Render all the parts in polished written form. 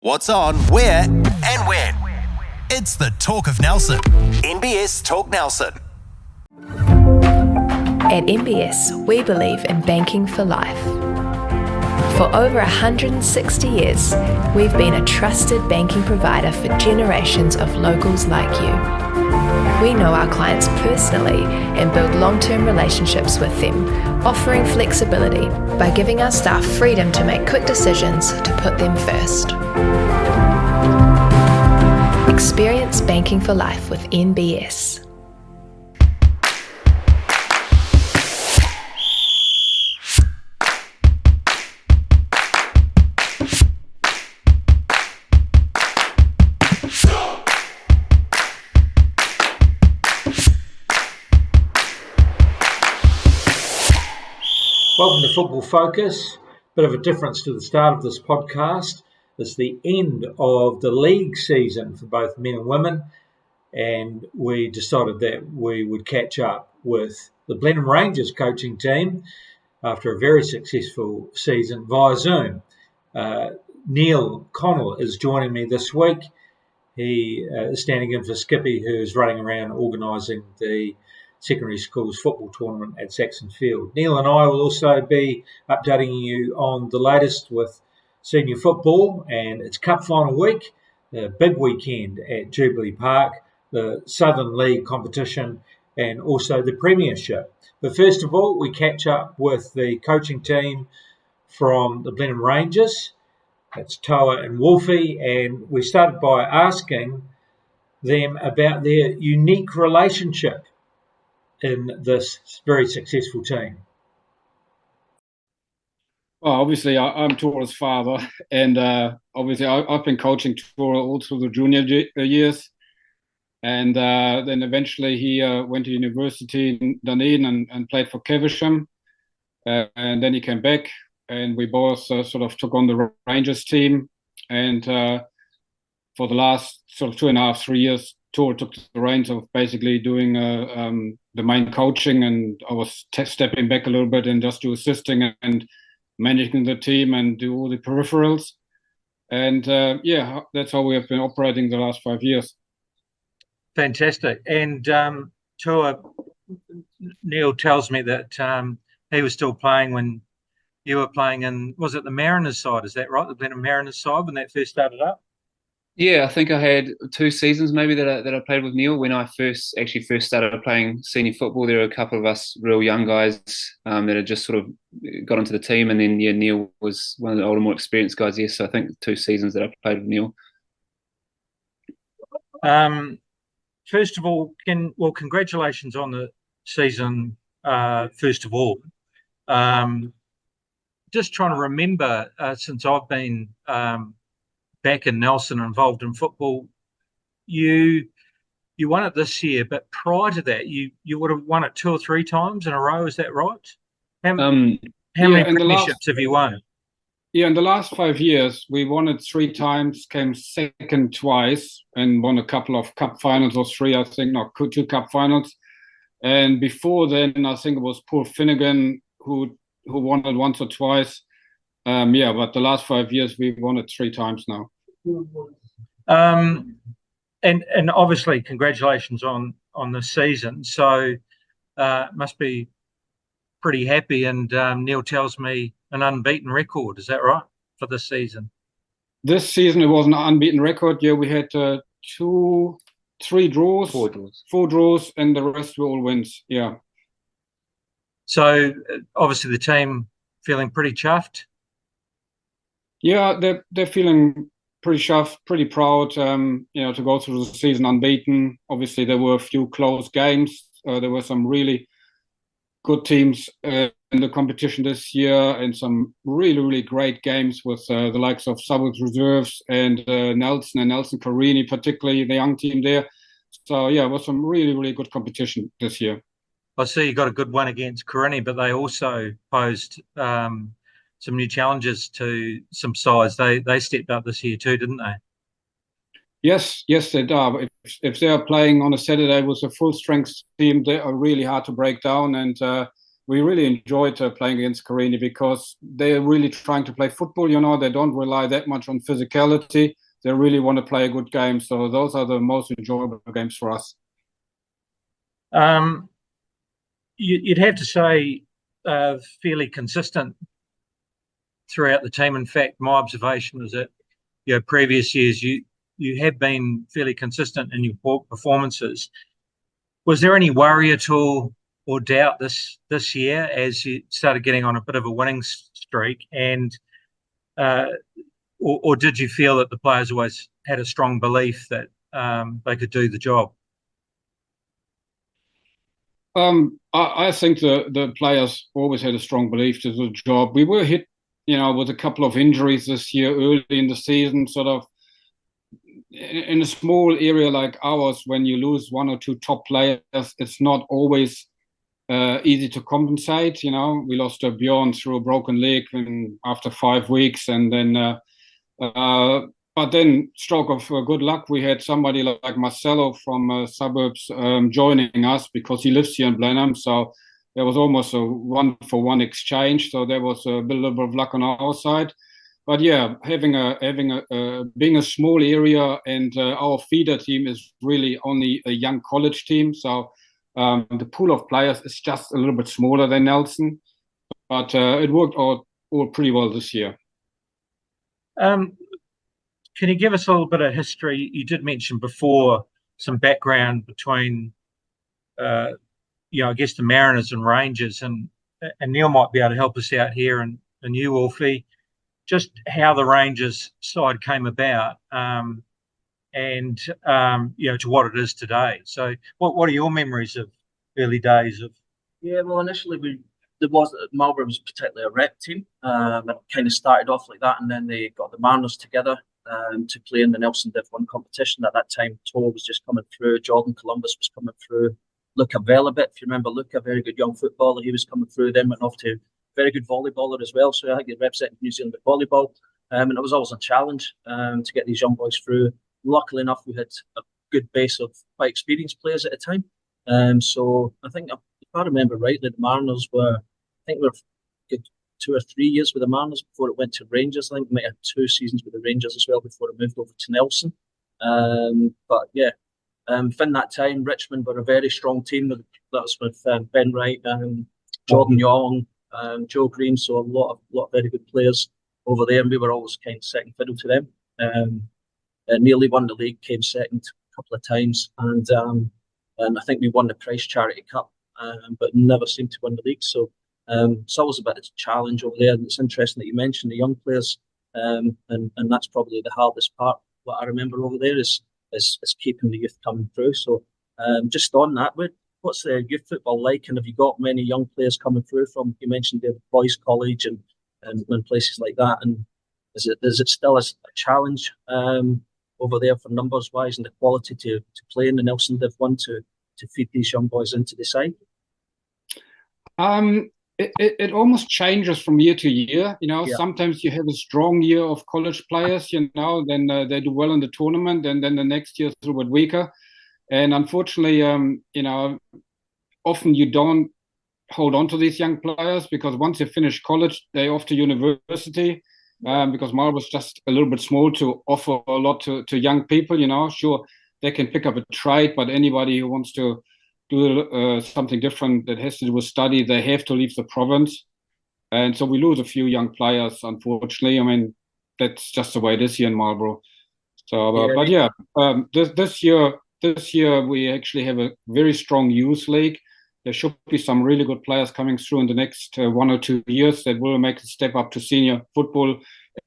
What's on, where, and when. It's the Talk of Nelson. NBS Talk Nelson. At NBS, we believe in banking for life. For over 160 years, we've been a trusted banking provider for generations of locals like you. We know our clients personally and build long-term relationships with them, offering flexibility by giving our staff freedom to make quick decisions to put them first. Experience banking for life with NBS. Welcome to Football Focus. Bit of a difference to the start of this podcast. It's the end of the league season for both men and women, and we decided that we would catch up with the Blenheim Rangers coaching team after a very successful season via Zoom. Neil Connell is joining me this week. He is standing in for Skippy, who is running around organising the secondary schools football tournament at Saxon Field. Neil and I will also be updating you on the latest with senior football and its cup final week, the big weekend at Jubilee Park, the Southern League competition, and also the Premiership. But first of all, we catch up with the coaching team from the Blenheim Rangers. That's Tore and Wolfie, and we started by asking them about their unique relationship in this very successful team. Well, obviously, I'm Tore's father, and obviously, I've been coaching Tore all through the junior years, and then eventually he went to university in Dunedin and played for Caversham, and then he came back, and we both sort of took on the Rangers team, and for the last sort of 2.5, 3 years, Tore took the reins of basically doing the main coaching, and I was stepping back a little bit and just do assisting and managing the team and do all the peripherals. And that's how we have been operating the last 5 years. Fantastic. And Tore, Neil tells me that he was still playing when you were playing in, was it the Mariners side? Is that right? The Blenheim Mariners side when that first started up? Yeah, I think I had 2 seasons maybe that I played with Neil when I first started playing senior football. There were a couple of us real young guys that had just sort of got into the team, and then Neil was one of the older, more experienced guys. Yes, so I think 2 seasons that I played with Neil. First of all, congratulations on the season. First of all, just trying to remember since I've been back in Nelson, involved in football, you won it this year, but prior to that, you would have won it 2 or 3 times in a row. Is that right? How many premierships have you won? Yeah, in the last 5 years, we won it 3 times, came second twice, and won a couple of cup finals, or 3, I think, 2 cup finals. And before then, I think it was Paul Finnegan who won it once or twice. But the last 5 years we've won it 3 times now. And obviously congratulations on the season. So must be pretty happy. And Neil tells me an unbeaten record. Is that right for this season? This season it was an unbeaten record. Yeah, we had 4 draws, and the rest were all wins. Yeah. So obviously the team feeling pretty chuffed. Yeah, they're feeling pretty chuffed, pretty proud, to go through the season unbeaten. Obviously, there were a few close games. There were some really good teams in the competition this year, and some really, really great games with the likes of Southwark Reserves and Nelson Carini, particularly the young team there. So, yeah, it was some really, really good competition this year. I see you got a good one against Carini, but they also posed some new challenges to some sides. They stepped up this year too, didn't they? Yes, they do. If they are playing on a Saturday with a full strength team, they are really hard to break down. And we really enjoyed playing against Carini because they're really trying to play football. You know, they don't rely that much on physicality. They really want to play a good game. So those are the most enjoyable games for us. You'd have to say fairly consistent throughout the team. In fact, my observation was that previous years you have been fairly consistent in your performances. Was there any worry at all or doubt this year as you started getting on a bit of a winning streak, and or did you feel that the players always had a strong belief that they could do the job? I think the players always had a strong belief to the job. We were hit, with a couple of injuries this year early in the season, sort of in a small area like ours. When you lose one or two top players, it's not always easy to compensate. We lost Bjorn through a broken leg after 5 weeks, and then but then, stroke of good luck, we had somebody like Marcelo from suburbs joining us because he lives here in Blenheim. So there was almost a 1-for-1 exchange. So there was a little bit of luck on our side. But yeah, being a small area, and our feeder team is really only a young college team. So the pool of players is just a little bit smaller than Nelson. But it worked all pretty well this year. Can you give us a little bit of history? You did mention before some background between, I guess the Mariners and Rangers, and Neil might be able to help us out here, and you, Wolfie, just how the Rangers side came about, and to what it is today. So, what are your memories of early days of? Yeah, well, initially Marlborough was particularly a rep team. It kind of started off like that, and then they got the Mariners together to play in the Nelson Div 1 competition. At that time, Tore was just coming through, Jordan Columbus was coming through, Luca Velabit, if you remember Luca, very good young footballer, he was coming through, then went off to very good volleyballer as well. So I think he represented New Zealand at volleyball, and it was always a challenge to get these young boys through. Luckily enough, we had a good base of quite experienced players at the time. So I think, if I remember rightly, the Mariners were a good 2 or 3 years with the Mariners before it went to Rangers. I think we might have 2 seasons with the Rangers as well before it moved over to Nelson. But yeah, within that time, Richmond were a very strong team. That was with Ben Wright, Jordan Young, Joe Green, so a lot of very good players over there, and we were always kind of second fiddle to them. Nearly won the league, came second a couple of times, and I think we won the Price Charity Cup, but never seemed to win the league. So it's always a bit of a challenge over there, and it's interesting that you mentioned the young players, and that's probably the hardest part. What I remember over there is keeping the youth coming through. So just on that, what's the youth football like, and have you got many young players coming through from? You mentioned the boys' college and places like that, and is it still a challenge over there for numbers wise and the quality to play in the Nelson Div 1 to feed these young boys into the side? It almost changes from year to year. Yeah. Sometimes you have a strong year of college players, then they do well in the tournament, and then the next year is a little bit weaker. And unfortunately, often you don't hold on to these young players, because once they finish college, they're off to university, because Marlborough's just a little bit small to offer a lot to young people. Sure, they can pick up a trade, but anybody who wants to do something different that has to do with study, they have to leave the province. And so we lose a few young players, unfortunately. I mean, that's just the way it is here in Marlborough. So, this year we actually have a very strong youth league. There should be some really good players coming through in the next 1 or 2 years that will make a step up to senior football,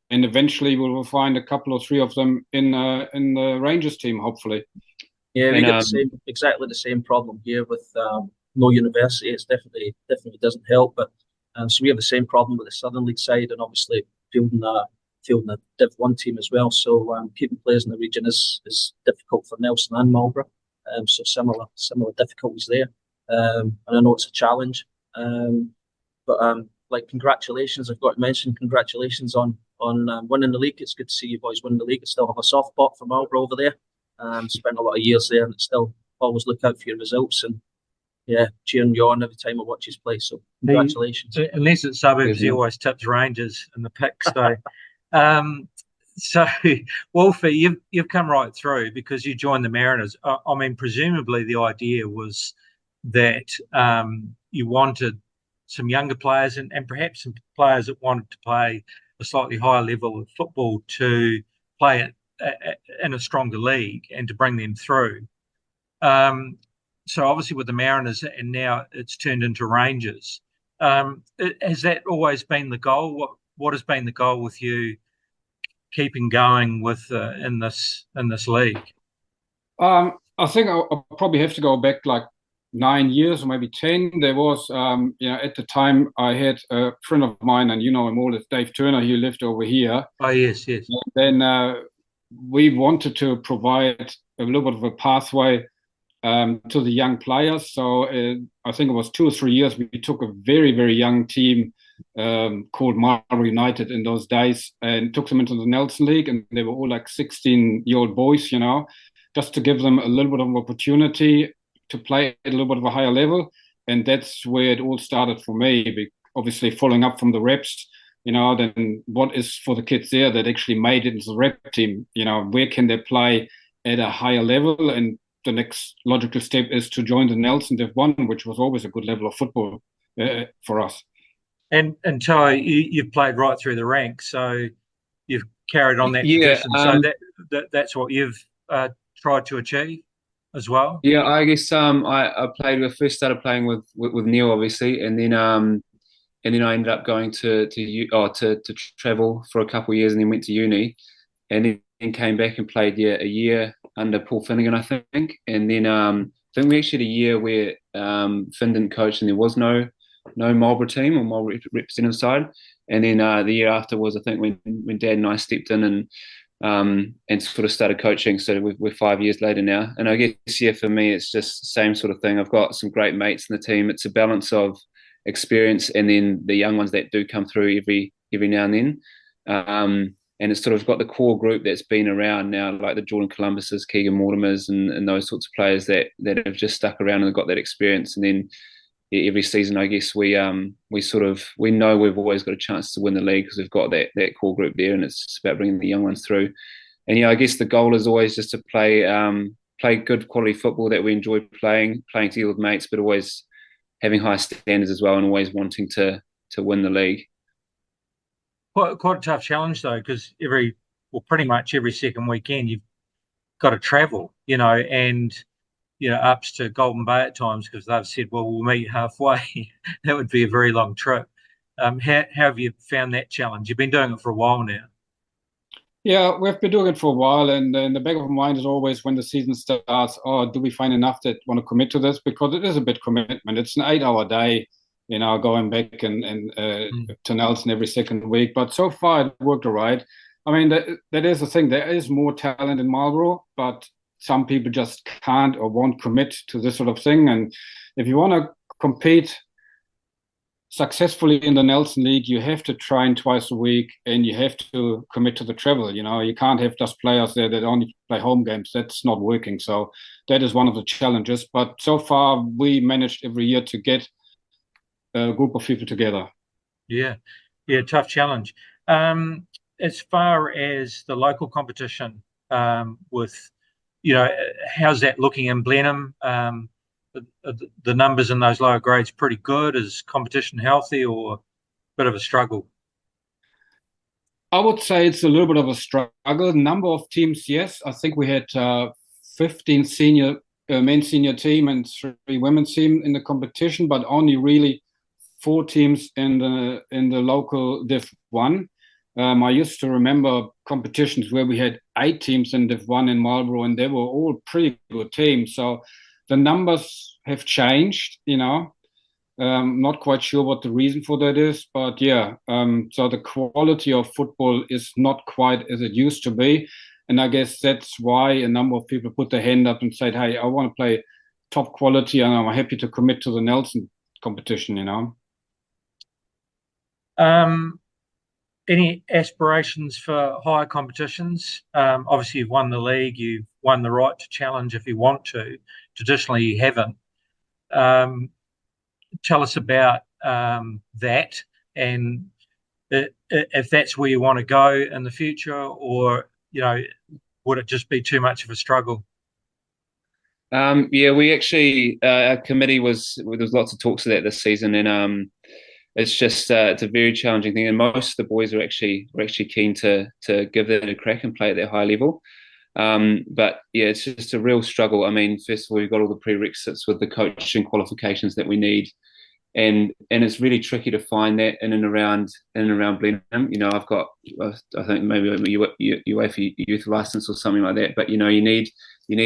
and eventually we will find a couple or 3 of them in the Rangers team, hopefully. Yeah, we got exactly the same problem here with no university. It's definitely doesn't help. But so we have the same problem with the Southern League side, and obviously fielding a Div 1 team as well. So keeping players in the region is difficult for Nelson and Marlborough. So similar difficulties there. And I know it's a challenge. But congratulations! I've got to mention congratulations on winning the league. It's good to see you boys win the league. I still have a soft spot for Marlborough over there. Spent a lot of years there, and still always look out for your results. And cheering you on every time I watch his play. So congratulations. Unless it's suburbs, he always tips Rangers in the pick. So, so Wolfie, you've come right through because you joined the Mariners. I mean, presumably the idea was that you wanted some younger players and perhaps some players that wanted to play a slightly higher level of football to play it in a stronger league and to bring them through. So obviously with the Mariners, and now it's turned into Rangers. Has that always been the goal? What has been the goal with you keeping going with in this league? I think I'll probably have to go back like 9 years or maybe 10. There was, at the time I had a friend of mine, and you know him all, it's Dave Turner. He lived over here. Oh yes. And then we wanted to provide a little bit of a pathway to the young players. So I think it was 2 or 3 years. We took a very, very young team called Marlborough United in those days and took them into the Nelson League, and they were all like 16-year-old boys, just to give them a little bit of an opportunity to play at a little bit of a higher level. And that's where it all started for me. Obviously following up from the reps, then what is for the kids there that actually made it into the rep team, where can they play at a higher level? And the next logical step is to join the Nelson Div 1, which was always a good level of football for us. And Tore, you've played right through the ranks, so you've carried on that tradition. So that's what you've tried to achieve as well. Yeah, I guess I first started playing with Neil, obviously, and then I ended up going to travel for a couple of years, and then went to uni, and then came back and played a year under Paul Finnegan, I think, and then I think we actually had a year where Finn didn't coach, and there was no Marlborough team or Marlborough representative side, and then the year after was, I think, when Dad and I stepped in and sort of started coaching. So we're 5 years later now, and I guess for me it's just the same sort of thing. I've got some great mates in the team. It's a balance of experience and then the young ones that do come through every now and then, and it's sort of got the core group that's been around now, like the Jordan Columbuses, Keegan Mortimers, and those sorts of players that have just stuck around and have got that experience. And then every season, I guess we know we've always got a chance to win the league because we've got that core group there, and it's just about bringing the young ones through. And I guess the goal is always just to play good quality football that we enjoy playing together with mates, but always having high standards as well, and always wanting to win the league. Quite a tough challenge though, because pretty much every second weekend you've got to travel, and ups to Golden Bay at times, because they've said, well, we'll meet halfway. That would be a very long trip. How have you found that challenge? You've been doing it for a while now. Yeah, we've been doing it for a while, and in the back of my mind is always when the season starts, do we find enough that want to commit to this? Because it is a bit commitment. It's an 8-hour day, going back and to Nelson every second week. But so far it worked all right. I mean, that is the thing. There is more talent in Marlborough, but some people just can't or won't commit to this sort of thing. And if you want to compete successfully in the Nelson League, you have to train twice a week, and you have to commit to the travel. You can't have just players there that only play home games. That's not working. So that is one of the challenges. But so far, we managed every year to get a group of people together. Yeah, tough challenge. As far as the local competition, with how's that looking in Blenheim? The numbers in those lower grades pretty good. Is competition healthy or a bit of a struggle? I would say it's a little bit of a struggle. Number of teams, yes. I think we had 15 senior men's senior team and 3 women's team in the competition, but only really 4 teams in the local Div 1. I used to remember competitions where we had 8 teams in Div 1 in Marlborough, and they were all pretty good teams. So the numbers have changed, not quite sure what the reason for that is, but so the quality of football is not quite as it used to be. And I guess that's why a number of people put their hand up and said, hey, I want to play top quality, and I'm happy to commit to the Nelson competition, Any aspirations for higher competitions? Obviously, you've won the league. You've won the right to challenge if you want to. Traditionally, you haven't. tell us about that, and if that's where you want to go in the future, or would it just be too much of a struggle? We actually our committee there was lots of talks of that this season, and it's just it's a very challenging thing, and most of the boys were actually keen to give that a crack and play at that high level. But yeah, it's just a real struggle. I mean, first of all, we've got all the prerequisites with the coaching qualifications that we need, and it's really tricky to find that in and around Blenheim. I've got, I think maybe a UEFA youth license or something like that, but you need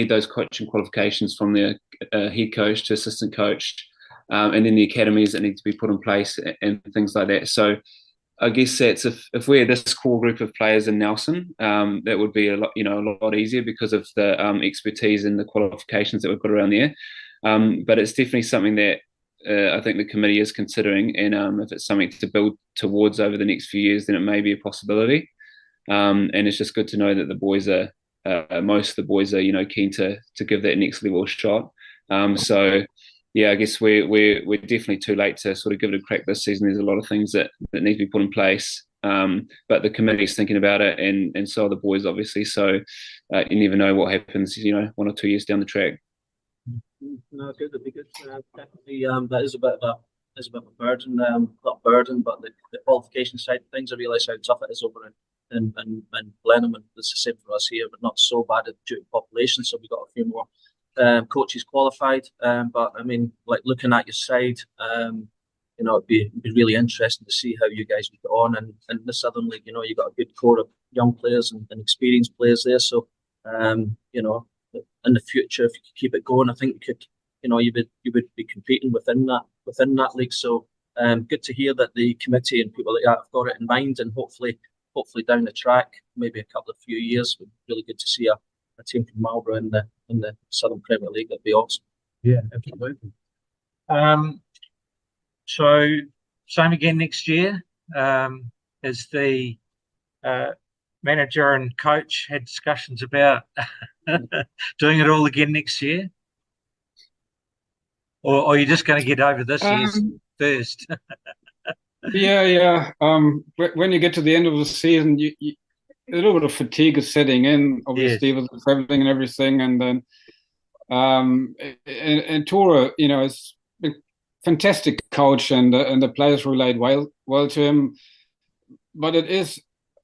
those coaching qualifications from the head coach to assistant coach, and then the academies that need to be put in place and things like that. So I guess that's if we're this core group of players in Nelson, that would be a lot easier because of the expertise and the qualifications that we've got around there. But it's definitely something that I think the committee is considering, and if it's something to build towards over the next few years, then it may be a possibility. And it's just good to know that the boys are most of the boys are keen to give that next level a shot. So yeah, I guess we're definitely too late to sort of give it a crack this season. There's a lot of things that need to be put in place, but the committee's thinking about it, and so are the boys, obviously. So you never know what happens, 1 or 2 years down the track. No, good. It'd be good. Definitely, that is a bit of a burden. Not burden, but the qualification side of things. I realise how tough it is over in Blenheim, and it's the same for us here, but not so bad due to population. So we've got a few more coaches qualified. But I mean, like looking at your side, it'd be really interesting to see how you guys would get on. And in the Southern League, you've got a good core of young players and experienced players there. So, in the future, if you could keep it going, I think you could, you would be competing within that league. So, good to hear that the committee and people like that have got it in mind, and hopefully down the track, maybe a couple of few years, would be really good to see a team from Marlborough in the Southern Premier League. That'd be awesome. Yeah, absolutely. So same again next year. As the manager and coach had discussions about doing it all again next year, or are you just going to get over this year's first? Yeah. When you get to the end of the season, a little bit of fatigue is setting in, obviously, with the traveling and everything. And then, and Tore, is a fantastic coach, and the players relate well to him. But it is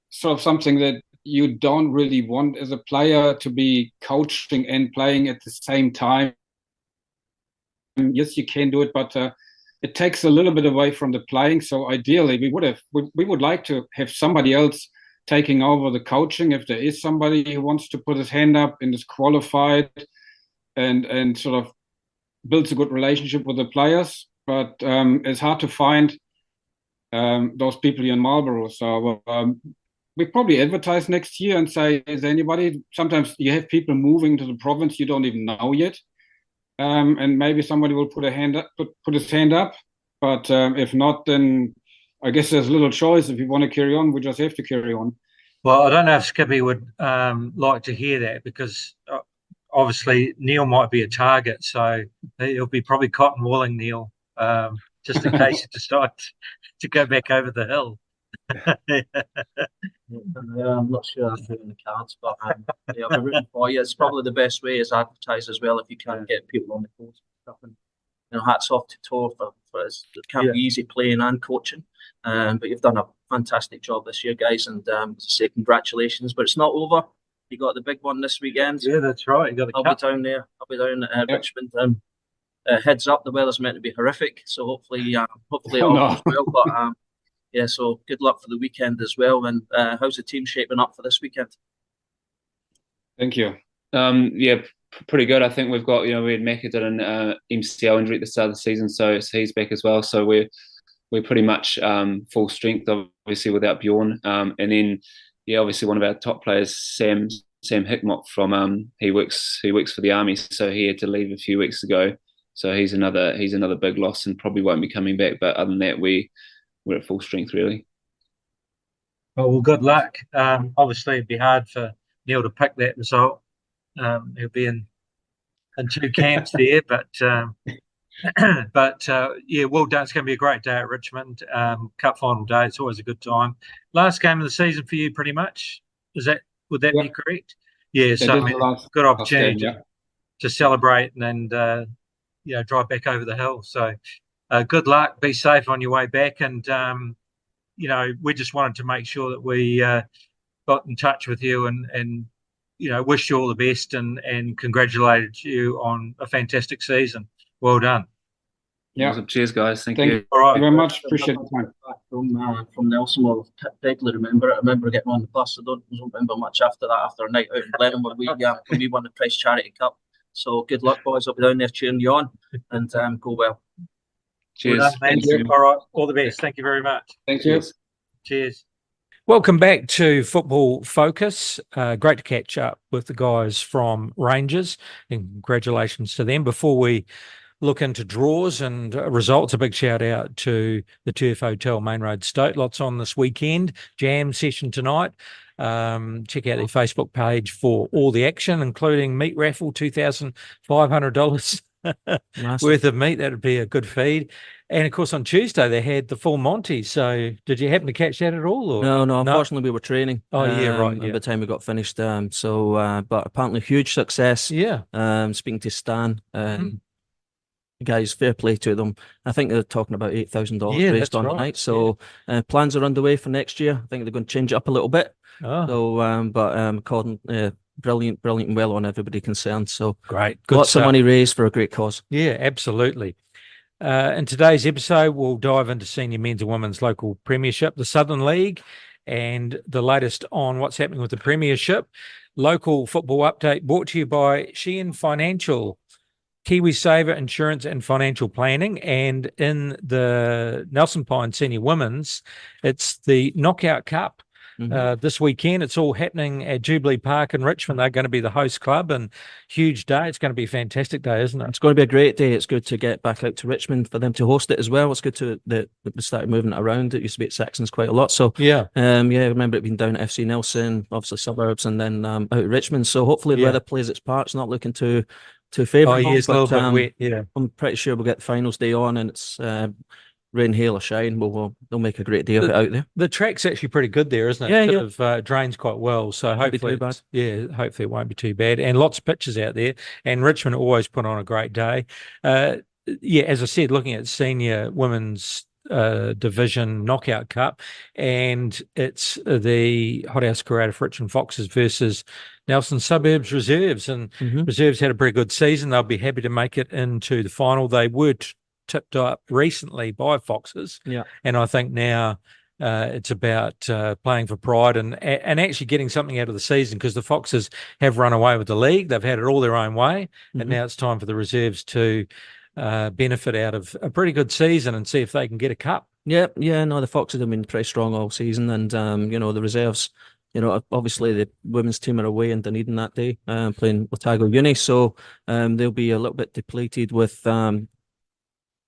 sort of something that you don't really want as a player, to be coaching and playing at the same time. Yes, you can do it, but it takes a little bit away from the playing. So ideally, we would like to have somebody else taking over the coaching, if there is somebody who wants to put his hand up and is qualified and sort of builds a good relationship with the players. But it's hard to find those people here in Marlborough. So we probably advertise next year and say, is there anybody? Sometimes you have people moving to the province you don't even know yet. And maybe somebody will put his hand up. But if not, then I guess there's little choice. If you want to carry on, we just have to carry on. Well, I don't know if Skippy would like to hear that, because obviously Neil might be a target, so he'll be probably cotton-walling Neil, just in case he decides to go back over the hill. I'm not sure that's in the cards, but I'll be rooting for you. It's probably the best way is advertise as well, if you can get people on the course and stuff. And hats off to Tore for his. It can't be easy playing and coaching, but you've done a fantastic job this year, guys. And as I say, congratulations. But it's not over. You got the big one this weekend. Yeah, that's right. You got I'll be down there. I'll be down at Richmond. Heads up, the weather's meant to be horrific, so hopefully it all goes well. But yeah, so good luck for the weekend as well. And how's the team shaping up for this weekend? Thank you. Yeah, pretty good. I think we've got, we had Macca did an MCL injury at the start of the season, so he's back as well. So we're pretty much full strength, obviously, without Bjorn. And then, obviously one of our top players, Sam Hickmott from he works for the Army, so he had to leave a few weeks ago. So he's another big loss and probably won't be coming back. But other than that, we're at full strength, really. Well, good luck. Obviously, it'd be hard for Neil to pick that result. He'll be in two camps there, but But yeah, well done. It's going to be a great day at Richmond. Cup final day. It's always a good time. Last game of the season for you, pretty much. Would that be correct? Yeah. So I mean, good opportunity to celebrate and drive back over the hill. So good luck. Be safe on your way back. And we just wanted to make sure that we got in touch with you and wish you all the best and congratulated you on a fantastic season. Well done. Yeah. Awesome. Cheers, guys. Thank you. All right. Thank you very much. Appreciate the time. From Nelson, I vaguely remember it. I remember getting on the bus. I don't remember much after that, after a night out in Blenheim when we won the Price Charity Cup. So good luck, boys. I'll be down there cheering you on, and go well. Cheers. Well done, thank you. All right. All the best. Thank you very much. Thank you. Cheers. Welcome back to Football Focus. Great to catch up with the guys from Rangers, and congratulations to them. Before we look into draws and results, a big shout out to the Turf Hotel, Main Road, Stoke. Lots on this weekend. Jam session tonight. Check out their Facebook page for all the action, including meat raffle, $2,500 worth of meat. That would be a good feed. And of course, on Tuesday they had the full Monty. So, did you happen to catch that at all? Or? No. Unfortunately, we were training. Oh, yeah, right. By the time we got finished. But apparently, huge success. Yeah. Speaking to Stan, guys, fair play to them. I think they're talking about $8,000 raised on the night. So, plans are underway for next year. I think they're going to change it up a little bit. Oh. So, brilliant and well on everybody concerned. So, great. Lots of money raised for a great cause. Yeah, absolutely. In today's episode, we'll dive into senior men's and women's local premiership, the Southern League, and the latest on what's happening with the premiership. Local football update brought to you by Sheehan Financial, Kiwi Saver Insurance and Financial Planning. And in the Nelson Pine Senior Women's, it's the Knockout Cup. This weekend. It's all happening at Jubilee Park in Richmond. They're going to be the host club, and huge day. It's going to be a fantastic day, isn't it? It's going to be a great day. It's good to get back out to Richmond for them to host it as well. It's good that we started moving it around. It used to be at Saxon's quite a lot. So I remember it being down at FC Nelson, obviously suburbs, and then out at Richmond. So hopefully the weather plays its part. It's not looking too favourable. Oh, yes, a little bit wet. Yeah, I'm pretty sure we'll get the finals day on, and it's rain, hail, or shine. They'll make a great day of it out there. The track's actually pretty good there, isn't it? Yeah, it sort of drains quite well. So hopefully, hopefully it won't be too bad. And lots of pitches out there. And Richmond always put on a great day. As I said, looking at senior women's division knockout cup, and it's the Hothouse Karate for Richmond Foxes versus Nelson Suburbs Reserves. And Reserves had a pretty good season. They'll be happy to make it into the final. They were tipped up recently by Foxes, and I think now it's about playing for pride and actually getting something out of the season, because the Foxes have run away with the league. They've had it all their own way, and now it's time for the Reserves to benefit out of a pretty good season and see if they can get a cup. The Foxes have been pretty strong all season, and the Reserves, obviously the women's team are away in Dunedin that day, playing Otago Uni, so they'll be a little bit depleted with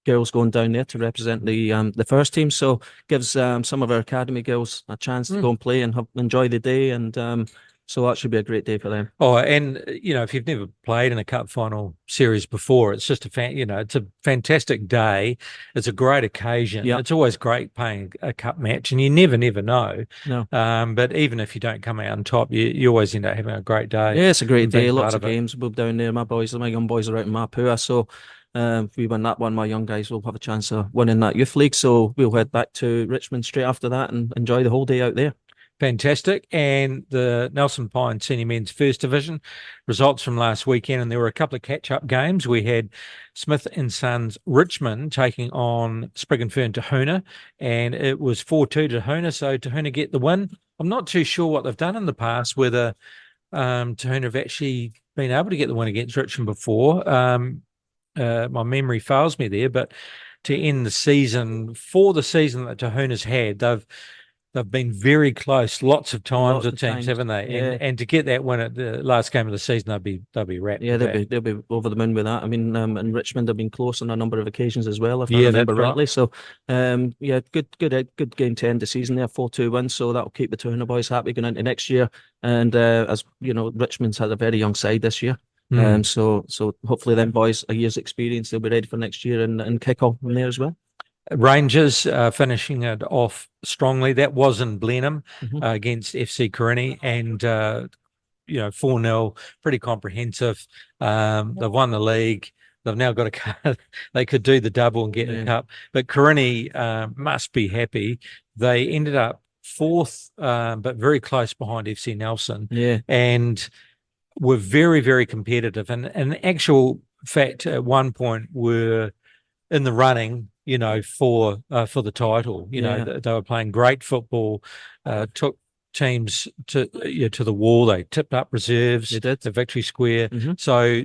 girls going down there to represent the first team. So gives some of our academy girls a chance to go and play and enjoy the day, and so that should be a great day for them. Oh, and if you've never played in a cup final series before, it's just it's a fantastic day. It's a great occasion. It's always great playing a cup match, and you never know. No. But even if you don't come out on top, you always end up having a great day. Yeah, it's a great day. Lots of games. We'll be down there. My young boys are out in Mapua, so if we win that one, my young guys will have a chance of winning that youth league. So we'll head back to Richmond straight after that and enjoy the whole day out there. Fantastic. And the Nelson Pine Senior Men's First Division results from last weekend, and there were a couple of catch-up games. We had Smith and Sons Richmond taking on Sprig and Fern Tahuna, and it was 4-2 to Tahuna, so Tahuna get the win. I'm not too sure what they've done in the past, whether Tahuna have actually been able to get the win against Richmond before. My memory fails me there, but to end the season, for the season that Tahuna's had, they've been very close lots of times with teams, haven't they? Yeah. And to get that win at the last game of the season, they'll be wrapped. Yeah, they'll be over the moon with that. I mean, and Richmond have been close on a number of occasions as well, if I remember rightly. So, good game to end the season there, 4-2 win. So that'll keep the Tahuna boys happy going into next year. And as you know, Richmond's had a very young side this year. So hopefully them boys, a year's experience, they'll be ready for next year and kick off from there as well. Rangers finishing it off strongly. That was in Blenheim against FC Corinne, and 4-0, pretty comprehensive. They've won the league. They've now got a cup. They could do the double and get the cup. But Corinne must be happy. They ended up fourth, but very close behind FC Nelson. Yeah. And were very, very competitive. And in actual fact, at one point were in the running, for the title. They were playing great football, took teams to the wall. They tipped up reserves. They did. The victory square. So,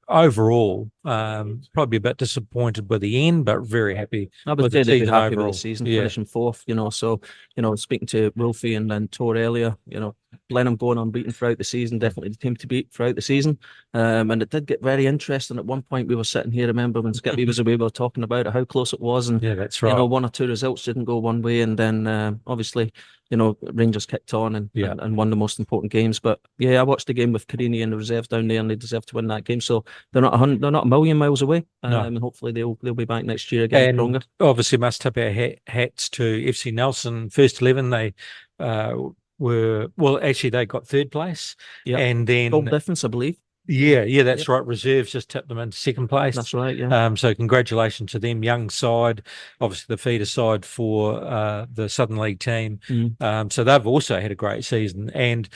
overall, probably a bit disappointed with the end, but very happy. I would with say the they'd be season happy overall. with the season, finishing fourth. So speaking to Wolfie and Tore earlier, Blenheim going unbeaten throughout the season, definitely the team to beat throughout the season. And it did get very interesting. At one point, we were sitting here, remember when Skippy was away, we were talking about it, how close it was, and that's right. one or two results didn't go one way, and then obviously, Rangers kicked on and won the most important games. But I watched the game with Carini and the reserves down there, and they deserve to win that game. So they're not a million miles away, and hopefully they'll be back next year again stronger. Obviously, must tip our hats to FC Nelson. First 11, they they got third place, and then goal difference, I believe. Yeah, that's right. Reserves just tipped them into second place. That's right, yeah. So congratulations to them. Young side, obviously the feeder side for the Southern League team. So they've also had a great season. And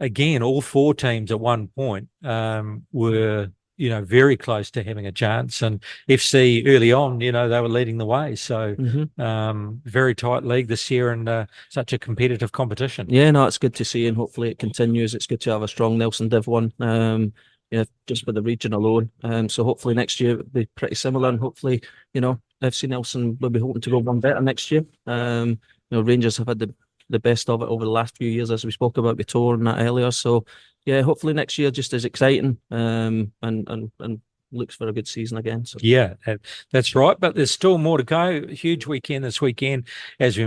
again, all four teams at one point were, very close to having a chance. And FC early on, they were leading the way. So very tight league this year and such a competitive competition. Yeah, no, it's good to see, and hopefully it continues. It's good to have a strong Nelson Div 1, just for the region alone. So hopefully next year it'll be pretty similar, and hopefully, FC Nelson will be hoping to go one better next year. Rangers have had the best of it over the last few years, as we spoke about with Tore and that earlier. So hopefully next year just as exciting, and looks for a good season again. So that's right. But there's still more to go. A huge weekend this weekend, as we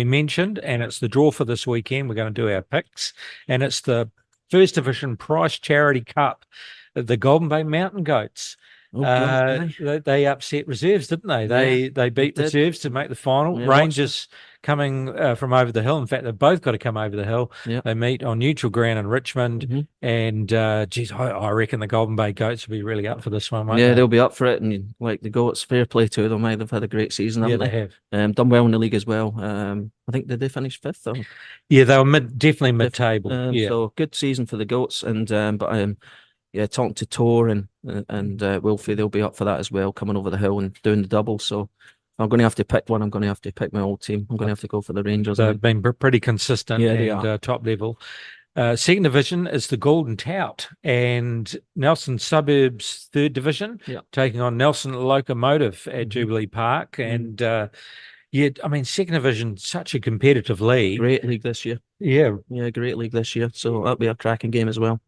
mentioned, and it's the draw for this weekend. We're going to do our picks, and it's the First Division Price Charity Cup, the Golden Bay Mountain Goats. They upset reserves, didn't they? They beat reserves to make the final. Rangers coming from over the hill. In fact, they've both got to come over the hill. They meet on neutral ground in Richmond. And I reckon the Golden Bay Goats will be really up for this one, won't they? They'll be up for it. And like the Goats, fair play to them. They've had a great season, haven't they? They have. Done well in the league as well. I think did they finish fifth? Though? Yeah, they were definitely mid-table. So good season for the Goats. And talking to Tore and Wolfie, they'll be up for that as well, coming over the hill and doing the double. So I'm going to have to pick one. I'm going to have to pick my old team. I'm going to have to go for the Rangers. They've been pretty consistent and top level. Second division is the Golden Tout and Nelson Suburbs third division, taking on Nelson Locomotive at Jubilee Park. And second division, such a competitive league. Great league this year. Yeah, great league this year. So that'll be a cracking game as well.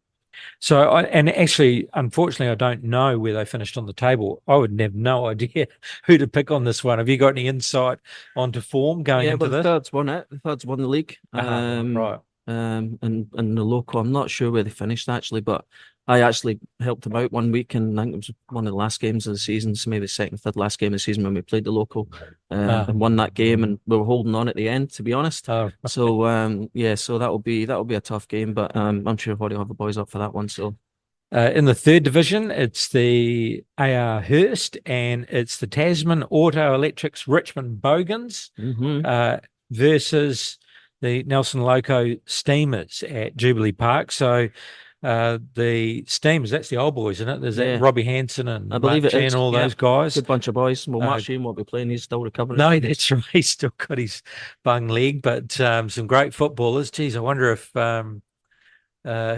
So, unfortunately, I don't know where they finished on the table. I would have no idea who to pick on this one. Have you got any insight onto form going into this? The Third's won it. The Third's won the league. Right. And the local, I'm not sure where they finished actually, but I actually helped them out one week, and I think it was one of the last games of the season, so maybe the second, third last game of the season when we played the local, and won that game, and we were holding on at the end, to be honest. So so that'll be a tough game, but I'm sure I'll have the boys up for that one. So in the third division, it's the AR Hurst and it's the Tasman Auto Electrics Richmond Bogans versus the Nelson Loco Steamers at Jubilee Park. So the Steamers, that's the old boys, isn't it? There's that Robbie Hansen and I believe Mark Chan, all those guys. Good bunch of boys. Well, Mark Sheen won't be playing. He's still recovering. No, that's right. He's still got his bung leg, but some great footballers. Geez, I wonder if who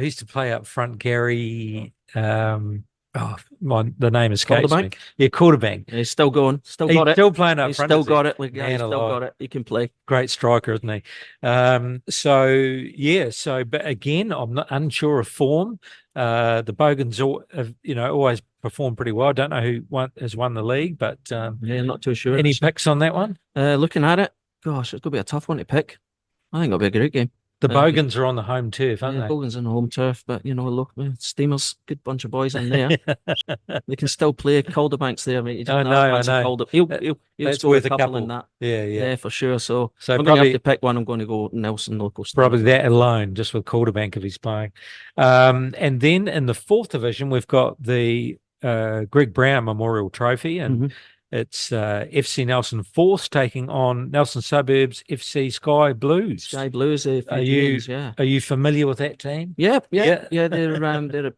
used to play up front, Gary. The name escapes me. Yeah, Quarterbank. He's still going. Still got it. Still playing up he's front. Still got it. Like, he's still got it. He can play. Great striker, isn't he? But again, I'm not unsure of form. The Bogans, always perform pretty well. I don't know who has won the league, but not too sure. Any picks on that one? Looking at it, gosh, it's going to be a tough one to pick. I think it'll be a great game. The Bogans are on the home turf, aren't yeah, they? Bogans on the home turf, but look, Steamers, good bunch of boys in there. They can still play. Calderbank's there, mate. You just I know. Calder. He'll That's score worth a couple in that. Yeah, for sure. So So I'm going to have to pick one. I'm going to go Nelson local. Probably that alone, just with Calderbank if he's playing. And then in the 4th division, we've got the Greg Brown Memorial Trophy, and it's FC Nelson Force taking on Nelson Suburbs FC Sky Blues. Sky Blues. Are you familiar with that team? Yeah. They're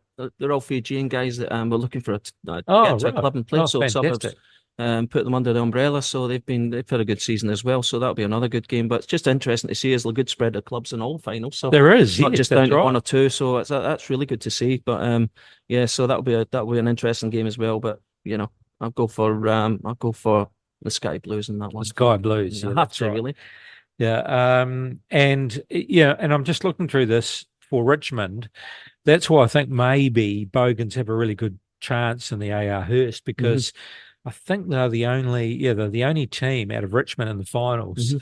all Fijian guys that we're looking for a club and play. So Suburbs put them under the umbrella. So they've had a good season as well. So that'll be another good game. But it's just interesting to see as a good spread of clubs in all finals. So there is not just down to one or two. So that's really good to see. But so that'll be an interesting game as well. But I'll go for the Sky Blues in that one. The Sky Blues, yeah, that's right. Really. Yeah, and I'm just looking through this for Richmond. That's why I think maybe Bogans have a really good chance in the AR Hurst, because I think they're the only team out of Richmond in the finals.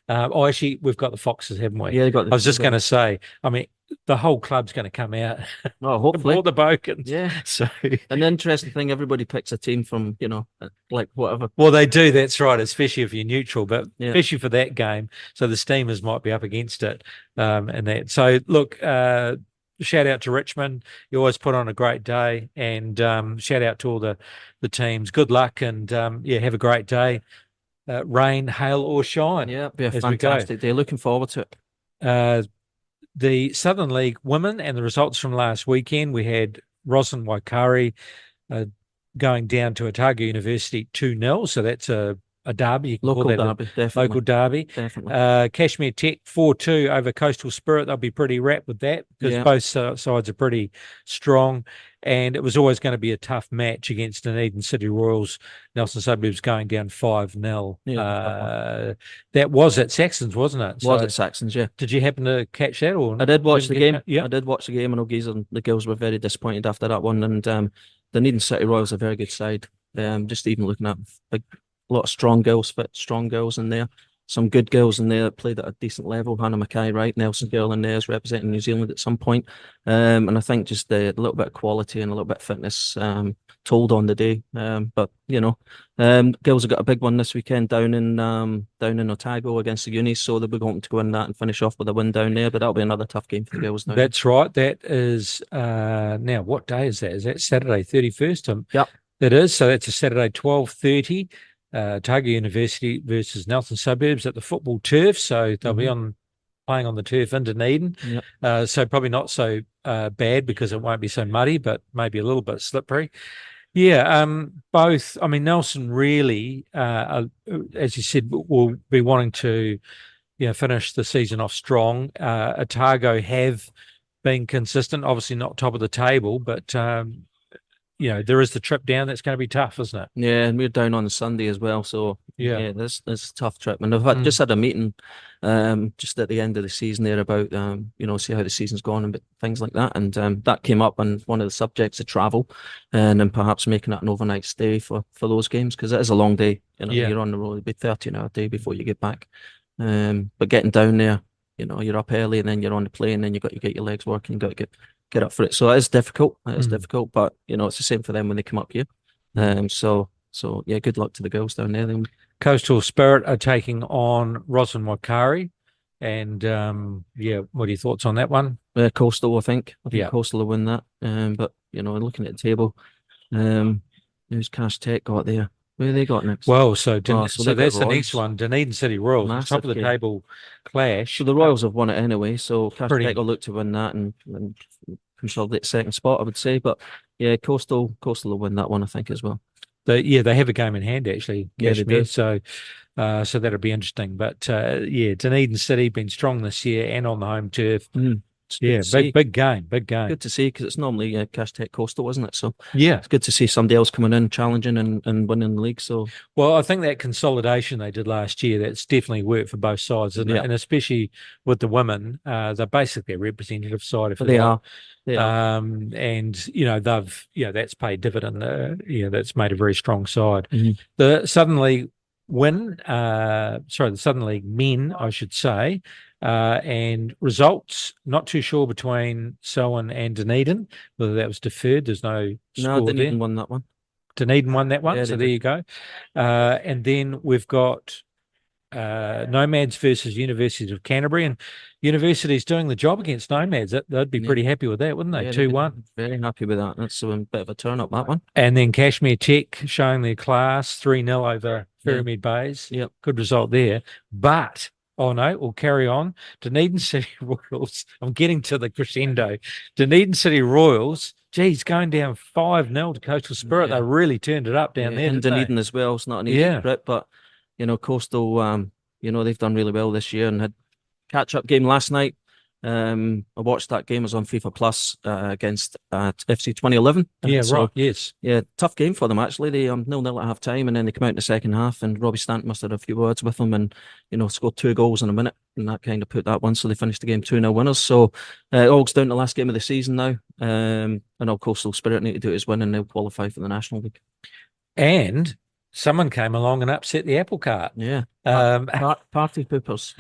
Actually, we've got the Foxes, haven't we? Yeah, I was just going to say, I mean, the whole club's going to come out. Oh, hopefully. All the Bogans. Yeah. So an interesting thing, everybody picks a team from, like whatever. Well, they do, that's right, especially if you're neutral, but especially for that game. So the Steamers might be up against it. And that. So look, shout out to Richmond. You always put on a great day, and shout out to all the teams. Good luck, and have a great day. Rain, hail or shine. Yeah, it'll be a fantastic day. Looking forward to it. The Southern League women and the results from last weekend, we had Roslyn Waikari going down to Otago University 2-0. So that's a derby. Local derby, definitely. Local derby. Definitely. Kashmir Tech 4-2 over Coastal Spirit. They'll be pretty wrapped with that, because both sides are pretty strong. And it was always going to be a tough match against Dunedin City Royals. Nelson Suburbs going down 5-0. That was at Saxons, wasn't it? Was at Saxons, yeah. Did you happen to catch that? Or I did watch the game. Yeah, I did watch the game, and the girls were very disappointed after that one. And Dunedin City Royals are a very good side. Just even looking at a lot of strong girls in there. Some good girls in there that played at a decent level. Hannah Mackay, right? Nelson girl in there is representing New Zealand at some point. And I think just a little bit of quality and a little bit of fitness told on the day. But girls have got a big one this weekend down in Otago against the Unis, so they'll be hoping to go in that and finish off with a win down there. But that'll be another tough game for the girls now. That's right. That is now, what day is that? Is that Saturday 31st? Yep. It is. So that's a Saturday 12:30. Otago University versus Nelson Suburbs at the football turf. So they'll be playing on the turf in Dunedin. Yep. So probably not so bad, because it won't be so muddy, but maybe a little bit slippery. Yeah, both. I mean, Nelson really, as you said, will be wanting to, finish the season off strong. Otago have been consistent, obviously not top of the table, but there is the trip down. That's going to be tough, isn't it? Yeah, and we're down on Sunday as well. So this is a tough trip. And I've just had a meeting just at the end of the season there about see how the season's gone and things like that. And that came up on one of the subjects of travel, and then perhaps making it an overnight stay for those games, because it is a long day. You're on the road. It'll be 30-hour day before you get back. But getting down there, you're up early, and then you're on the plane, and you've got to get your legs working. You've got to get up for it. So it is difficult. Difficult, but it's the same for them when they come up here. So good luck to the girls down there. Then Coastal Spirit are taking on Roslyn Waikari, and what are your thoughts on that one? Coastal, I think Coastal will win that. But looking at the table, who's Cash Tech got there? Where they got next? Well, so that's the next one. Dunedin City Royals, massive top of the table clash. So the Royals have won it anyway. So Cash Tech will look to win that and consolidate second spot, I would say. But Coastal will win that one, I think, as well. They have a game in hand, actually. Yeah, they do. So that'll be interesting. But Dunedin City been strong this year and on the home turf. Big game. Good to see, because it's normally Cash Tech Coastal, isn't it? So it's good to see somebody else coming in, challenging and winning the league. So I think that consolidation they did last year, that's definitely worked for both sides, and especially with the women, they're basically a representative side. They are. And they've that's paid dividend. That's made a very strong side. Mm-hmm. The Southern League win. The Southern League men, I should say. And results, not too sure between Selwyn and Dunedin, whether that was deferred. There's no score there. Dunedin won that one. Dunedin won that one, Yeah, so there you go. And then we've got Nomads versus University of Canterbury, and University's doing the job against Nomads. They'd be pretty happy with that, wouldn't they? 2-1. Very happy with that. That's a bit of a turn up, that one. And then Kashmir Tech showing their class, 3-0 over Pyramid Bays. Yep. Good result there. But, oh no, we'll carry on. Dunedin City Royals, I'm getting to the crescendo. Dunedin City Royals, geez, going down 5-0 to Coastal Spirit. They really turned it up down there. And Dunedin as well. It's not an easy grip, but, Coastal, they've done really well this year and had catch-up game last night. I watched that game. It was on FIFA Plus against FC 2011. Yes. Yeah, tough game for them, actually. They 0-0 at half-time, and then they come out in the second half, and Robbie Stanton must have had a few words with them and, scored 2 goals in a minute, and that kind of put that one. So they finished the game 2-0 winners. So all's down to the last game of the season now. And Coastal Spirit need to do it as win, and they'll qualify for the National League. And someone came along and upset the apple cart. Yeah. Party poopers.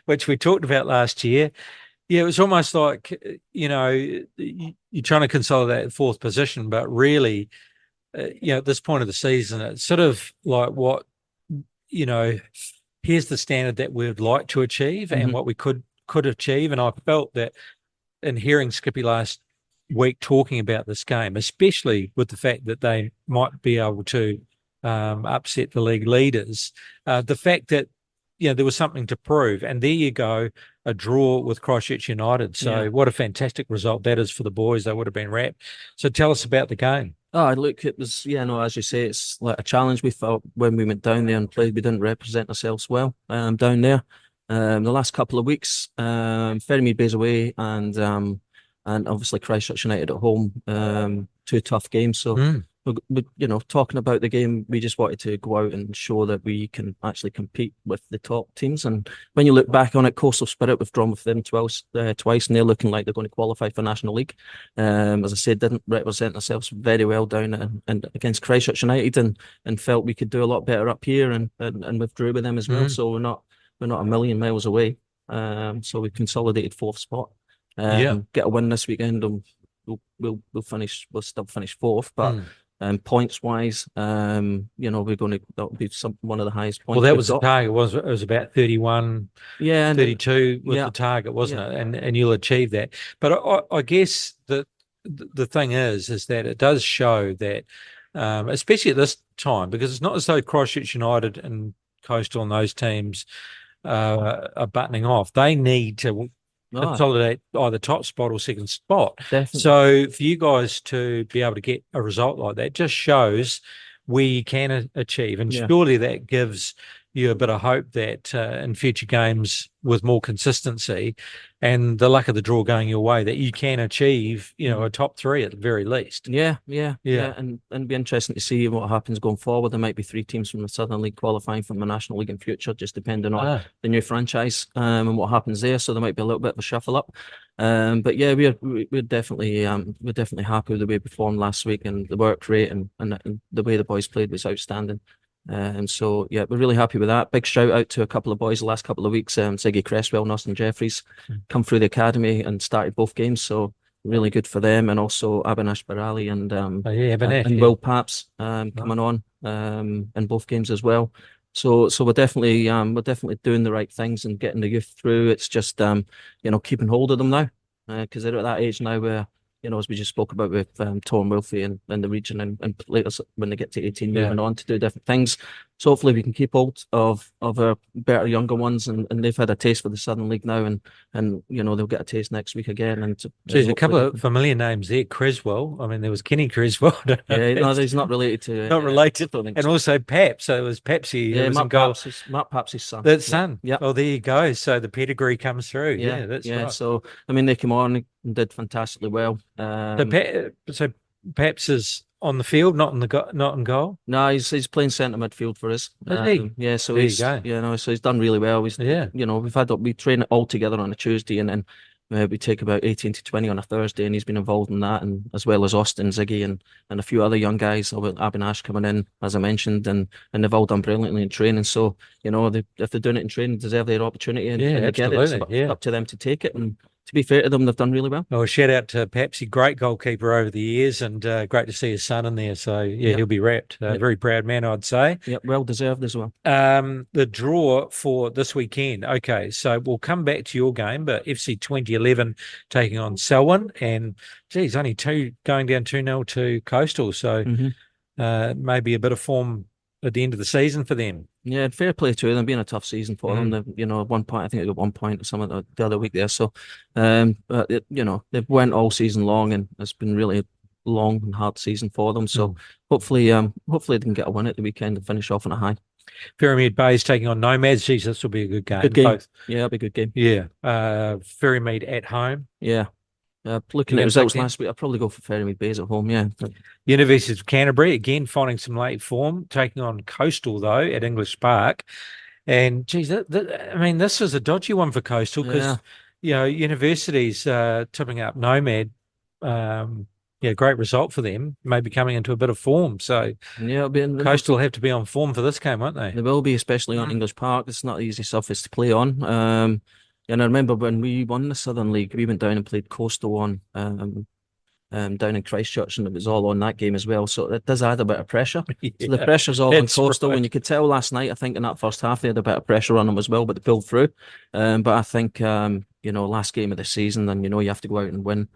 Which we talked about last year. Yeah, it was almost like, you're trying to consolidate the 4th position, but really, at this point of the season, it's sort of like what, here's the standard that we'd like to achieve and what we could achieve. And I felt that in hearing Skippy last week talking about this game, especially with the fact that they might be able to upset the league leaders, the fact that there was something to prove, and there you go, a draw with Christchurch United. So what a fantastic result that is for the boys. They would have been wrapped. So tell us about the game. Oh, look, it was, as you say, it's like a challenge. We felt when we went down there and played, we didn't represent ourselves well down there. The last couple of weeks, Ferrymead Bay's away and obviously Christchurch United at home, 2 tough games. So talking about the game, we just wanted to go out and show that we can actually compete with the top teams. And when you look back on it, Coastal Spirit, we've drawn with them twice, and they're looking like they're going to qualify for National League. As I said, didn't represent ourselves very well down and against Christchurch United, and felt we could do a lot better up here, and withdrew with them as well. So we're not a million miles away. So we've consolidated 4th spot. Get a win this weekend, and we'll still finish 4th, but. Points wise, we're going to, that'll be one of the highest points. Well, that was the target. It was about 31, 32 was the target, wasn't it? And you'll achieve that. But I guess the thing is that it does show that, especially at this time, because it's not as though Christchurch United and Coastal and those teams are buttoning off. They need to consolidate either top spot or second spot. Definitely. So for you guys to be able to get a result like that just shows we can achieve, and surely that gives you a bit of hope that in future games with more consistency and the luck of the draw going your way, that you can achieve, a top 3 at the very least. Yeah. And it'd be interesting to see what happens going forward. There might be 3 teams from the Southern League qualifying from the National League in future, just depending on the new franchise and what happens there. So there might be a little bit of a shuffle up. But yeah, we're definitely happy with the way we performed last week, and the work rate and the way the boys played was outstanding. And so, we're really happy with that. Big shout out to a couple of boys the last couple of weeks. Ziggy Cresswell and Austin Jeffries come through the academy and started both games. So really good for them. And also Abhinash Barali and Will Paps coming on in both games as well. So we're definitely doing the right things and getting the youth through. It's just keeping hold of them now, because they're at that age now where, as we just spoke about with Tore and Wilfie and the region and players when they get to 18, moving on to do different things. So hopefully we can keep hold of our better younger ones, and they've had a taste for the Southern League now, and they'll get a taste next week again. And there's a couple of familiar names there. Creswell, I mean, there was Kenny Creswell. He's not related to. Not related, and also Paps. So it was Papsy. Yeah, Matt Papsy's son. That's son. Yeah. Oh, there you go. So the pedigree comes through. Yeah, that's right. So I mean, they came on and did fantastically well. So Paps is on the field, not in goal. No, he's playing centre midfield for us. Yeah, so there you go. So he's done really well. We train it all together on a Tuesday, and then We take about 18 to 20 on a Thursday, and he's been involved in that, and as well as Austin, Ziggy, and a few other young guys. Abinash coming in, as I mentioned, and they've all done brilliantly in training. So, if they're doing it in training, deserve their opportunity, and they get it. It's up to them to take it. And to be fair to them, they've done really well. Well, shout out to Papsy, great goalkeeper over the years, and great to see his son in there. So, he'll be wrapped. Very proud man, I'd say. Yep, well deserved as well. The draw for this weekend. Okay, so we'll come back to your game, but FC 2011 taking on Selwyn, and, geez, only going down 2-0 to Coastal. So, maybe a bit of form at the end of the season for them. Yeah, fair play to them. Been a tough season for them. They've, at one point, I think they got 1 point or something the other week there. So, but they've went all season long, and it's been really a long and hard season for them. So hopefully they can get a win at the weekend and finish off on a high. Ferrymead Bay is taking on Nomads. Geez, this will be a good game. Good game. Both. Yeah, it'll be a good game. Yeah. Ferrymead at home. Yeah. Looking at results last week, I'd probably go for Ferrymead Bays at home, yeah. University of Canterbury, again, finding some late form, taking on Coastal, though, at English Park. And, geez, this is a dodgy one for Coastal because, University's tipping up Nomad. Great result for them, maybe coming into a bit of form. So, Coastal will have to be on form for this game, won't they? They will be, especially on English Park. It's not the easy surface to play on. And I remember when we won the Southern League, we went down and played Coastal on down in Christchurch, and it was all on that game as well. So it does add a bit of pressure. So the pressure's all on Coastal, and you could tell last night, I think in that first half, they had a bit of pressure on them as well, but they pulled through. But I think, last game of the season, then you have to go out and win.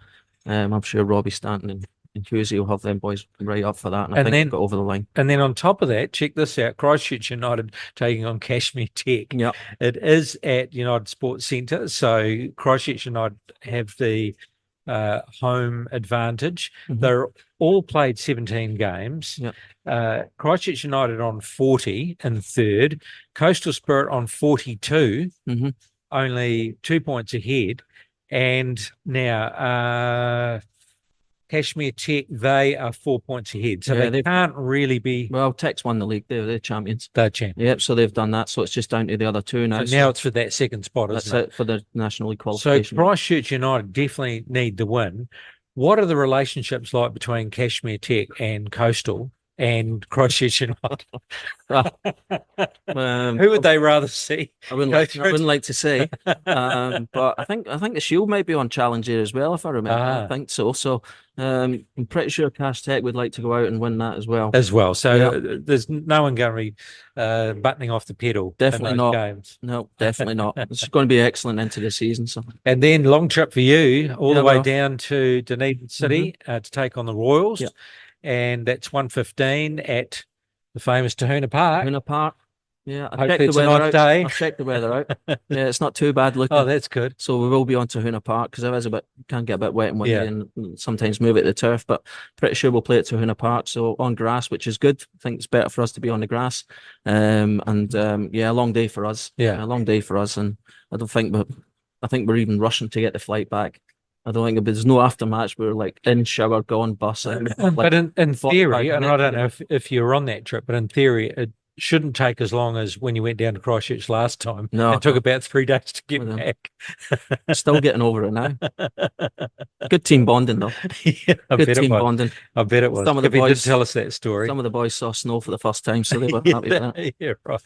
I'm sure Robbie Stanton and Husey will have them boys right up for that, and I think they'll go over the line. And then on top of that, check this out, Christchurch United taking on Kashmir Tech. Yeah, it is at United Sports Centre, so Christchurch United have the home advantage. They're all played 17 games. Christchurch United on 40 in third, Coastal Spirit on 42, only 2 points ahead, and now Kashmir Tech, they are 4 points ahead. So they can't really be... Well, Tech's won the league. They're champions. They're champions. Yep, so they've done that. So it's just down to the other two now. So now it's for that second spot, isn't it? That's it for the National League qualification. So Christchurch United definitely need the win. What are the relationships like between Kashmir Tech and Coastal and Christchurch United? Who would they rather see? I wouldn't like to say, but I think the Shield might be on challenge here as well, if I remember. I think so. So I'm pretty sure Cash Tech would like to go out and win that as well. So there's no one going to be buttoning off the pedal. Definitely not. Games. No, definitely not. It's going to be excellent into the season. So, and then long trip for you, all the way down to Dunedin City to take on the Royals. Yep. And that's 1:15 at the famous Tahuna Park. Tahuna Park. Yeah, I checked the weather out. I've checked the weather out. Yeah, it's not too bad looking. Oh, that's good. So we will be on Tahuna Park because it can get a bit wet and windy and sometimes move it to the turf, but pretty sure we'll play at Tahuna Park. So on grass, which is good. I think it's better for us to be on the grass. A long day for us. Yeah, a long day for us, and I think we're even rushing to get the flight back. I don't think there's no aftermatch. We're like in, shower, gone, bus. But in theory, and I don't know if you were on that trip, but in theory, it shouldn't take as long as when you went down to Christchurch last time. No, it took about 3 days to get back. Still getting over it now. Good team bonding, though. Good team bonding. I bet it was. Some of the boys did tell us that story. Some of the boys saw snow for the first time, so they were happy with that. Yeah, right.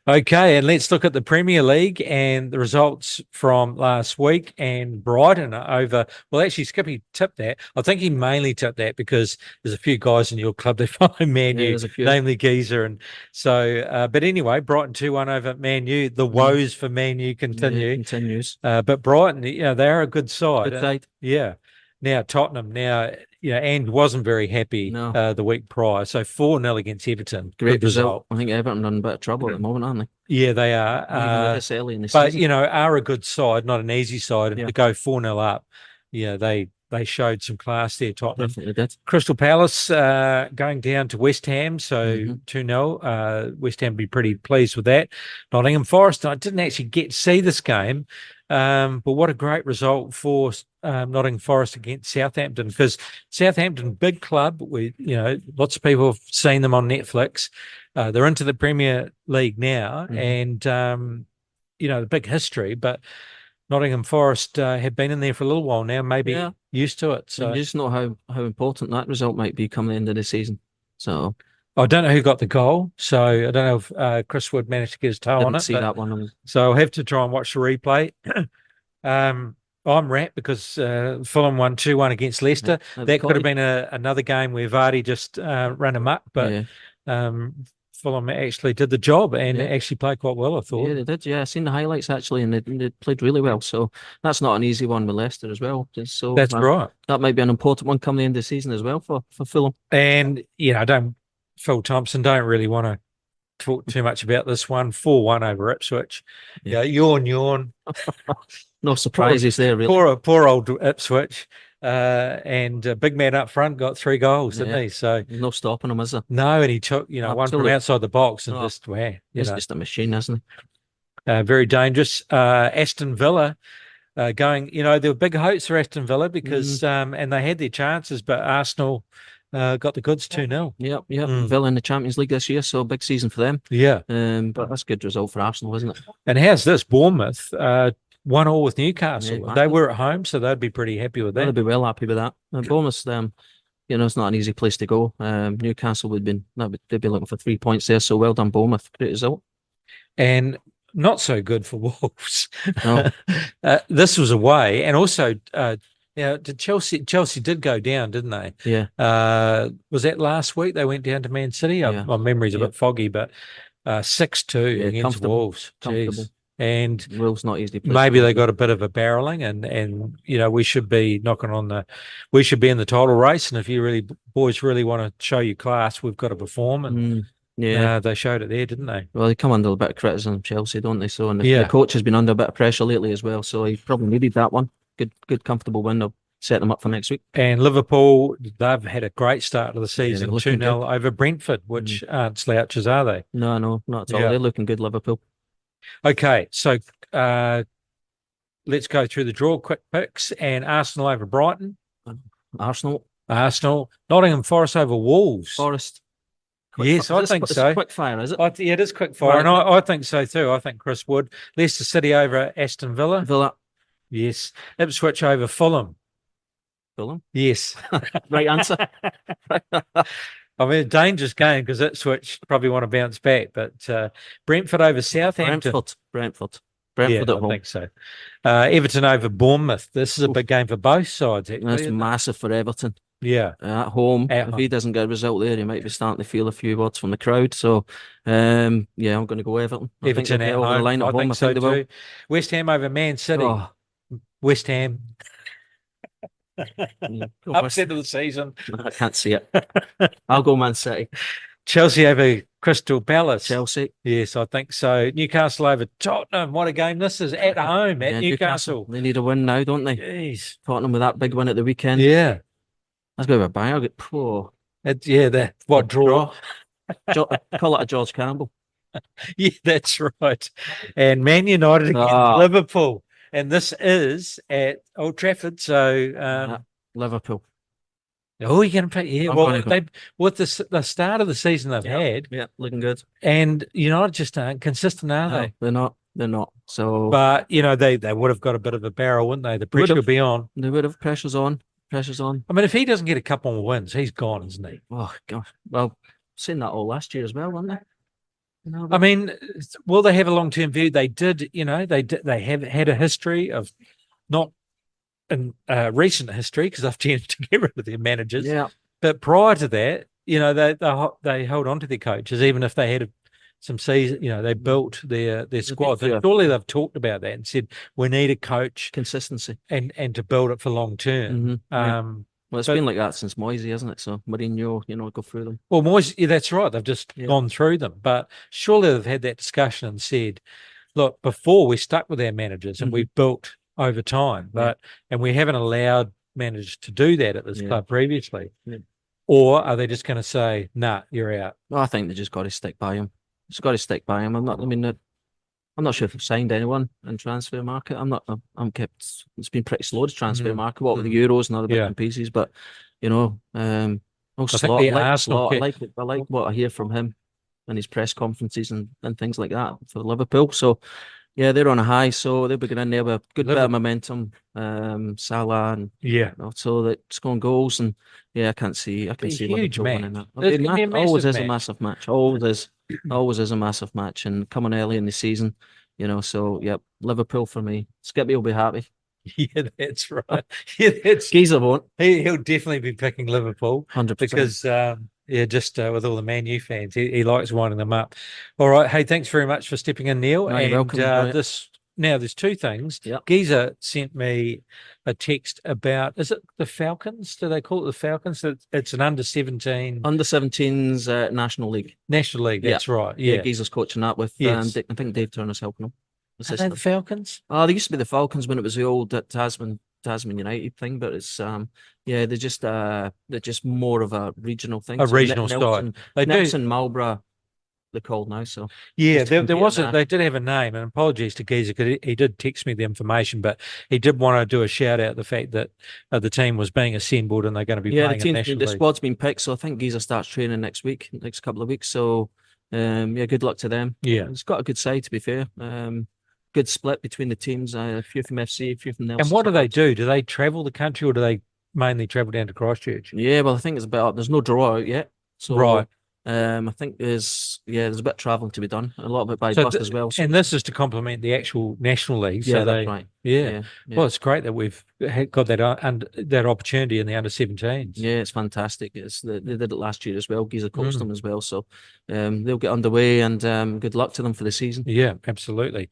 Okay, and let's look at the Premier League and the results from last week. And Brighton are over. Well, actually, Skippy tipped that. I think he mainly tipped that because there's a few guys in your club that follow Man U, namely Geezer. And so, but anyway, Brighton 2-1 over Man U. The woes for Man U continue. Yeah, continues. But Brighton, they are a good side. Good side. Yeah. Now Tottenham, and wasn't very happy the week prior. So 4-0 against Everton. Great result. I think Everton are in a bit of trouble at the moment, aren't they? Yeah, they are. This early in the season. Are a good side, not an easy side. And to go 4-0 up, they showed some class there, Tottenham. Definitely did. Crystal Palace going down to West Ham, so 2-0. West Ham be pretty pleased with that. Nottingham Forest, I didn't actually get to see this game, but what a great result for Nottingham Forest against Southampton, because Southampton, big club. Lots of people have seen them on Netflix. They're into the Premier League now, and the big history. But Nottingham Forest have been in there for a little while now, maybe used to it. So you just know how important that result might be coming the end of the season. So I don't know who got the goal, so I don't know if Chris Wood managed to get his toe on it. Didn't see that one. So I'll have to try and watch the replay. I'm wrapped because Fulham won 2-1 against Leicester. That could have been another game where Vardy just ran amok, but Fulham actually did the job and actually played quite well, I thought. Yeah, they did. Yeah, I seen the highlights actually, and they played really well. So that's not an easy one with Leicester as well. So that's right. That might be an important one coming the end of the season as well for Fulham. And Phil Thompson, don't really want to talk too much about this one. 4-1 over Ipswich. Yeah, yawn. No surprises there, really. Poor old Ipswich. And big man up front got 3 goals, didn't he? So no stopping him, is there? No, and he took one from outside the box and just he's just a machine, isn't he? Very dangerous. Aston Villa going. There were big hopes for Aston Villa because and they had their chances, but Arsenal got the goods 2-0. Yep. Villa in the Champions League this year, so a big season for them. Yeah. But that's a good result for Arsenal, isn't it? And how's this? Bournemouth 1-1 with Newcastle. Yeah, they were at home, so they'd be pretty happy with that. They'd be well happy with that. Bournemouth, it's not an easy place to go. Newcastle they'd be looking for 3 points there. So well done, Bournemouth. Great result. And not so good for Wolves. No. This was away, and also, did Chelsea did go down, didn't they? Yeah. Was that last week? They went down to Man City. Yeah. My memory's a bit foggy, but 6-2 against Wolves. Jeez. And Wolves not easy. Maybe they got a bit of a barreling, and we should be we should be in the title race. And if you boys really want to show your class, we've got to perform. And they showed it there, didn't they? Well, they come under a bit of criticism, Chelsea, don't they? So, and the coach has been under a bit of pressure lately as well. So he probably needed that one. Good, comfortable win. They'll set them up for next week. And Liverpool, they've had a great start to the season, 2-0 over Brentford, which aren't slouches, are they? No, not at all. They're looking good, Liverpool. Okay, so let's go through the draw quick picks. And Arsenal over Brighton. Arsenal. Nottingham Forest over Wolves. Forest. Yes, I think so. It's quick fire, is it? It is quick fire, and I think so too. I think Chris Wood. Leicester City over Aston Villa. Yes. Ipswich over Fulham. Yes. Right answer. I mean, a dangerous game because Ipswich probably want to bounce back, but Brentford over Southampton. Brentford at home. I think so. Everton over Bournemouth. This is a big game for both sides. That's massive for Everton. Yeah. At home. If he doesn't get a result there, he might be starting to feel a few words from the crowd. So, I'm going to go Everton. Everton at home. I think so too. West Ham over Man City. Oh. West Ham. Upset of the season. I can't see it. I'll go Man City. Chelsea over Crystal Palace. Chelsea. Yes, I think so. Newcastle over Tottenham. What a game this is at home at Newcastle. They need a win now, don't they? Jeez. Tottenham with that big win at the weekend. Yeah. That's going to be a bang. I'll get poor. Draw? Call it a George Campbell. Yeah, that's right. And Man United against Liverpool. And this is at Old Trafford, so Liverpool. Oh, you're going to pick? Yeah, with the start of the season they've had, looking good. And United just aren't consistent, are they? They're not. So, but they would have got a bit of a barrel, wouldn't they? The pressure would be on. They would have. Pressure's on. I mean, if he doesn't get a couple more wins, he's gone, isn't he? Oh gosh. Well, seen that all last year as well, weren't they? I mean, will they have a long-term view? They did, they have had a history of not in recent history because they've tended to get rid of their managers. Yeah. But prior to that, they held on to their coaches, even if they had some season, they built their squad. Surely they've talked about that and said, we need a coach. Consistency. And to build it for long term. Mm-hmm. Well, it's been like that since Moisey, hasn't it? So Mourinho, go through them. Well, Moisey, that's right. They've just gone through them. But surely they've had that discussion and said, look, before we stuck with our managers and we built over time, and we haven't allowed managers to do that at this club previously. Yeah. Or are they just going to say, nah, you're out? Well, I think they just got to stick by him. I'm not sure if they've signed anyone in transfer market. It's been pretty slow, the transfer market, what with the Euros and other bits and pieces. But, I like what I hear from him and his press conferences and things like that for Liverpool. So, Yeah, they're on a high, so they'll be getting in there with a good bit of momentum. Salah and so that scoring goals, and I can see huge Liverpool match. winning that. It's gonna be a Always is massive a match. massive match. Always is a massive match, and coming early in the season, So Liverpool for me. Skippy will be happy. Yeah, that's right. Yeah, Geezer won't. He'll definitely be picking Liverpool 100%. because just with all the Man U fans, he likes winding them up. All right, hey, thanks very much for stepping in, Neil. No, you're welcome. Now there's two things. Yep. Geezer sent me a text about, is it the Falcons? Do they call it the Falcons? It's an under-17. Under-17s National League. National League, that's right. Yeah. Geezer's coaching that with, I think Dave Turner's helping him. Are they the Falcons? Oh, they used to be the Falcons when it was the old Tasman United thing, but it's they're just more of a regional thing. A regional style. Nelson Marlborough, they're called now. So there wasn't. They did have a name, and apologies to Geezer because he did text me the information, but he did want to do a shout out the fact that the team was being assembled and they're going to be playing in National League. The squad's been picked, so I think Geezer starts training next couple of weeks. So good luck to them. Yeah, it's got a good side to be fair. Good split between the teams. A few from FC, a few from Nelson. And what do they do? Do they travel the country, or do they mainly travel down to Christchurch? Yeah, well, I think there's no draw out yet. So right. I think there's a bit of travelling to be done. A lot of it by bus as well. And this is to complement the actual National League. Yeah, that's right. Yeah. Well, it's great that we've got that opportunity in the under-17s. Yeah, it's fantastic. They did it last year as well. Geezer coached them as well. So they'll get underway, and good luck to them for the season. Yeah, absolutely.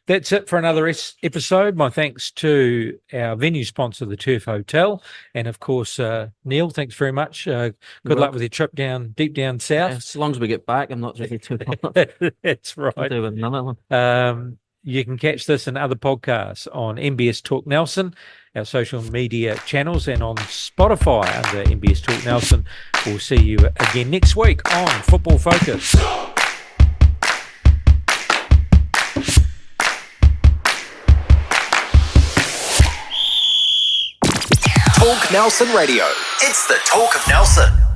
That's it for another episode. My thanks to our venue sponsor, the Turf Hotel. And, of course, Neil, thanks very much. Good luck with your trip deep down south. Yeah, as long as we get back, I'm not really too That's right. I'll do with none of them. You can catch this and other podcasts on MBS Talk Nelson, our social media channels, and on Spotify under MBS Talk Nelson. We'll see you again next week on Football Focus. Talk Nelson Radio. It's the Talk of Nelson.